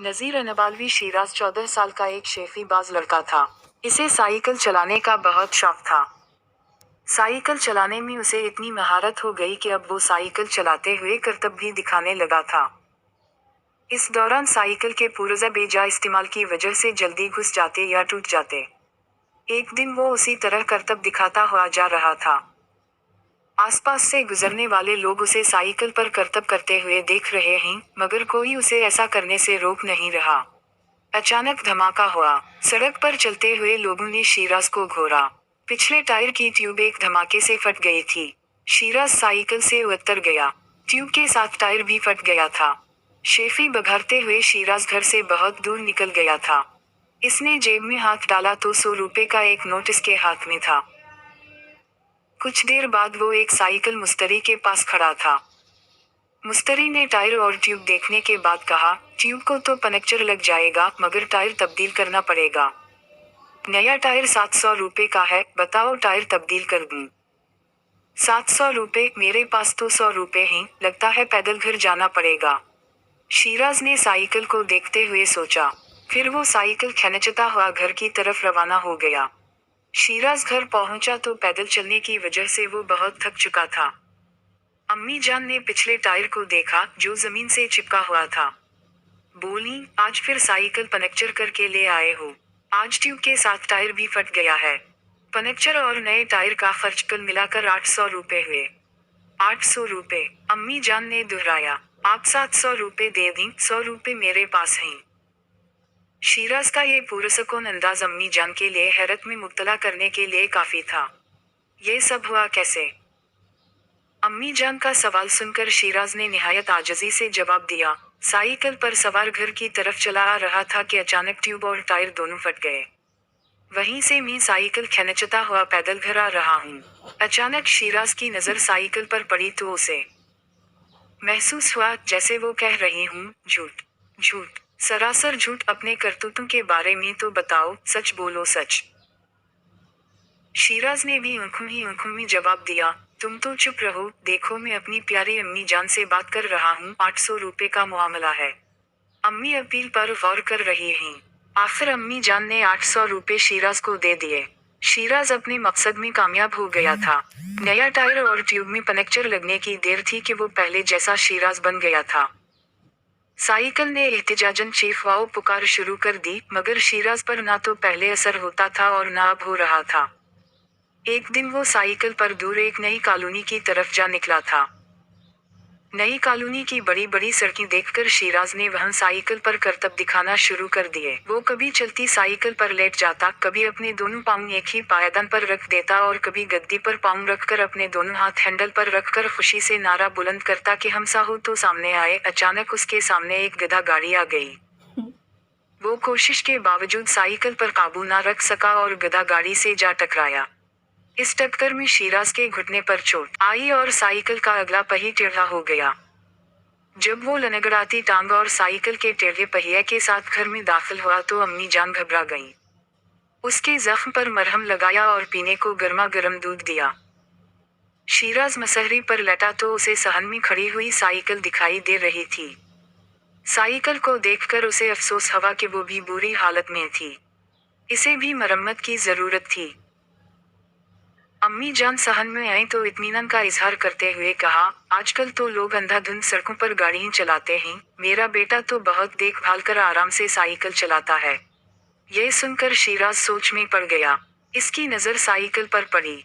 नज़ीर अनबालवी शिराज 14 साल का एक शेफीबाज लड़का था। इसे साइकिल चलाने का बहुत शौक था। साइकिल चलाने में उसे इतनी महारत हो गई कि अब वो साइकिल चलाते हुए करतब भी दिखाने लगा था। इस दौरान साइकिल के पुर्जे बेजा इस्तेमाल की वजह से जल्दी घुस जाते या टूट जाते। एक दिन वो उसी तरह करतब दिखाता हुआ जा रहा था। आसपास से गुजरने वाले लोग उसे साइकिल पर करतब करते हुए देख रहे हैं, मगर कोई उसे ऐसा करने से रोक नहीं रहा। अचानक धमाका हुआ। सड़क पर चलते हुए लोगों ने शिराज को घूरा। पिछले टायर की ट्यूब एक धमाके से फट गई थी। शिराज साइकिल से उतर गया। ट्यूब के साथ टायर भी फट गया था। शेफी बघारते हुए शिराज घर से बहुत दूर निकल गया था। इसने जेब में हाथ डाला तो 100 रुपए का एक नोट इसके हाथ में था। कुछ देर बाद वो एक साइकिल मुस्तरी के पास खड़ा था। मुस्तरी ने टायर और ट्यूब देखने के बाद कहा, ट्यूब को तो पंक्चर लग जाएगा, मगर टायर तब्दील करना पड़ेगा। नया टायर 700 रुपए का है, बताओ टायर तब्दील कर दूं। 700 रुपए? मेरे पास तो 100 रुपए हैं, लगता है पैदल घर जाना पड़ेगा। शिराज ने साइकिल को देखते हुए सोचा। फिर वो साइकिल खींचता हुआ घर की तरफ रवाना हो गया। शिराज घर पहुंचा तो पैदल चलने की वजह से वो बहुत थक चुका था। अम्मी जान ने पिछले टायर को देखा, जो जमीन से चिपका हुआ था। बोली, आज फिर साइकिल पंक्चर करके ले आए हो। आज ट्यूब के साथ टायर भी फट गया है। पंक्चर और नए टायर का खर्च कल मिलाकर 800 रुपए हुए। 800 रुपए? अम्मी जान ने दोहराया। आप 700 रुपए दे दें, 100 रुपए मेरे पास हैं। शिराज का ये पुरसकून अंदाज अम्मी जान के लिए हैरत में मुब्तला करने के लिए काफी था। ये सब हुआ कैसे? अम्मी जान का सवाल सुनकर शिराज ने निहायत आजिज़ी से जवाब दिया, साइकिल पर सवार घर की तरफ चला आ रहा था कि अचानक ट्यूब और टायर दोनों फट गए। वहीं से मैं साइकिल खींचता हुआ पैदल घर आ रहा हूँ। अचानक शिराज की नज़र साइकिल पर पड़ी तो उसे महसूस हुआ जैसे वो कह रही हूँ, झूठ, झूठ, सरासर झूठ। अपने करतूतों के बारे में तो बताओ, सच बोलो, सच। शिराज ने भी आंखों में जवाब दिया, तुम तो चुप रहो, देखो मैं अपनी प्यारी अम्मी जान से बात कर रहा हूँ, 800 रुपए का मामला है। अम्मी अपील पर गौर कर रही हैं। आखिर अम्मी जान ने 800 रुपए शिराज को दे दिए। शिराज अपने मकसद में कामयाब हो गया था। नया टायर और ट्यूब में पंक्चर लगने की देर थी कि वो पहले जैसा शिराज बन गया था। साइकिल ने एहतिजाजन चीख वाओ पुकार शुरू कर दी, मगर शिराज पर ना तो पहले असर होता था और ना अब हो रहा था। एक दिन वो साइकिल पर दूर एक नई कॉलोनी की तरफ जा निकला था। नई कॉलोनी की बड़ी बड़ी सड़कें देखकर शिराज ने वहां साइकिल पर करतब दिखाना शुरू कर दिए। वो कभी चलती साइकिल पर लेट जाता, कभी अपने दोनों पांव एक ही पायदान पर रख देता और कभी गद्दी पर पांव रखकर अपने दोनों हाथ हैंडल पर रखकर खुशी से नारा बुलंद करता कि हम साहू तो सामने आए। अचानक उसके सामने एक गधा गाड़ी आ गई। वो कोशिश के बावजूद साइकिल पर काबू ना रख सका और गधा गाड़ी से जा टकराया। इस टक्कर में शिराज के घुटने पर चोट आई और साइकिल का अगला पहिया टेढ़ा हो गया। जब वो लनगड़ाती टांग और साइकिल के टेढ़े पहिए के साथ घर में दाखिल हुआ तो अम्मी जान घबरा गईं। उसके जख्म पर मरहम लगाया और पीने को गर्मा गर्म दूध दिया। शिराज मसहरी पर लेटा तो उसे सहन में खड़ी हुई साइकिल दिखाई दे रही थी। साइकिल को देखकर उसे अफसोस हुआ कि वो भी बुरी हालत में थी। इसे भी मरम्मत की जरूरत थी। अम्मी जान सहन में आई तो इत्मीनान का इजहार करते हुए कहा, आजकल तो लोग अंधाधुंध सड़कों पर गाड़ियां चलाते हैं, मेरा बेटा तो बहुत देखभाल कर आराम से साइकिल चलाता है। यह सुनकर शिराज सोच में पड़ गया। इसकी नज़र साइकिल पर पड़ी।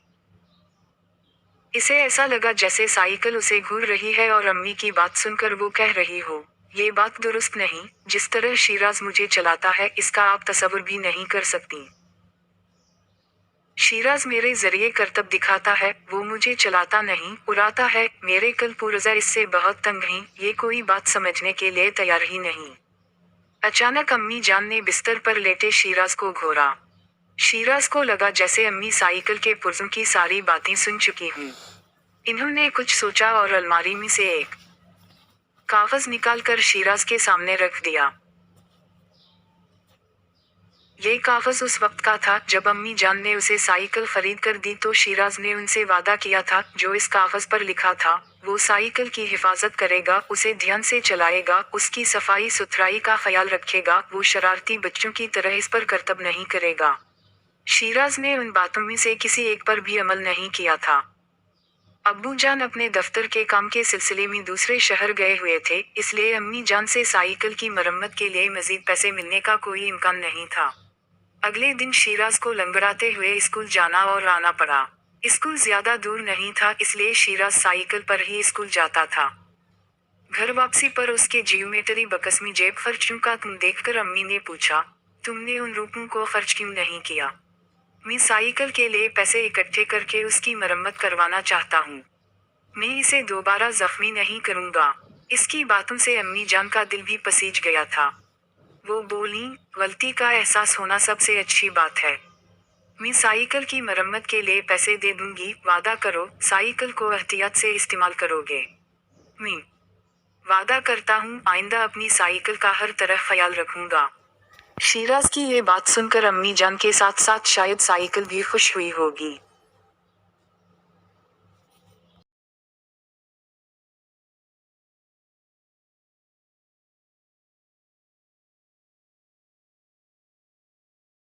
इसे ऐसा लगा जैसे साइकिल उसे घूर रही है और अम्मी की बात सुनकर वो कह रही हो, ये बात दुरुस्त नहीं, जिस तरह शिराज मुझे चलाता है इसका आप तसव्वुर भी नहीं कर सकती। शिराज मेरे जरिए करतब दिखाता है, वो मुझे चलाता नहीं, उड़ाता है। मेरे कल पुर्जा इससे बहुत तंग हैं, ये कोई बात समझने के लिए तैयार ही नहीं। अचानक अम्मी जान ने बिस्तर पर लेटे शिराज को घोरा। शिराज को लगा जैसे अम्मी साइकिल के पुर्जों की सारी बातें सुन चुकी हूँ। इन्होंने कुछ सोचा और अलमारी में से एक कागज निकालकर शिराज के सामने रख दिया। ये कागज उस वक्त का था जब अम्मी जान ने उसे साइकिल खरीद कर दी तो शिराज ने उनसे वादा किया था जो इस कागज पर लिखा था वो साइकिल की हिफाजत करेगा, उसे ध्यान से चलाएगा, उसकी सफाई सुथराई का ख्याल रखेगा, वो शरारती बच्चों की तरह इस पर करतब नहीं करेगा। शिराज ने उन बातों में से किसी एक पर भी अमल नहीं किया था। अब्बू जान अपने दफ्तर के काम के सिलसिले में दूसरे शहर गए हुए थे, इसलिए अम्मी जान से साइकिल की मरम्मत के लिए मजीद पैसे मिलने का कोई इम्कान नहीं था। अगले दिन शिराज को लंगड़ाते हुए स्कूल जाना और आना पड़ा। स्कूल ज्यादा दूर नहीं था, इसलिए शिराज साइकिल पर ही स्कूल जाता था। घर वापसी पर उसके जियोमेट्री बक्स में जेब खर्चों का तुम देखकर अम्मी ने पूछा, तुमने उन रुपयों को खर्च क्यों नहीं किया? मैं साइकिल के लिए पैसे इकट्ठे करके उसकी मरम्मत करवाना चाहता हूँ। मैं इसे दोबारा जख्मी नहीं करूँगा। इसकी बातों से अम्मी जान का दिल भी पसीज गया था। वो बोली, गलती का एहसास होना सबसे अच्छी बात है। मैं साइकिल की मरम्मत के लिए पैसे दे दूंगी, वादा करो साइकिल को एहतियात से इस्तेमाल करोगे। मैं वादा करता हूँ आइंदा अपनी साइकिल का हर तरह ख्याल रखूंगा। शिराज की ये बात सुनकर अम्मी जान के साथ साथ शायद साइकिल भी खुश हुई होगी।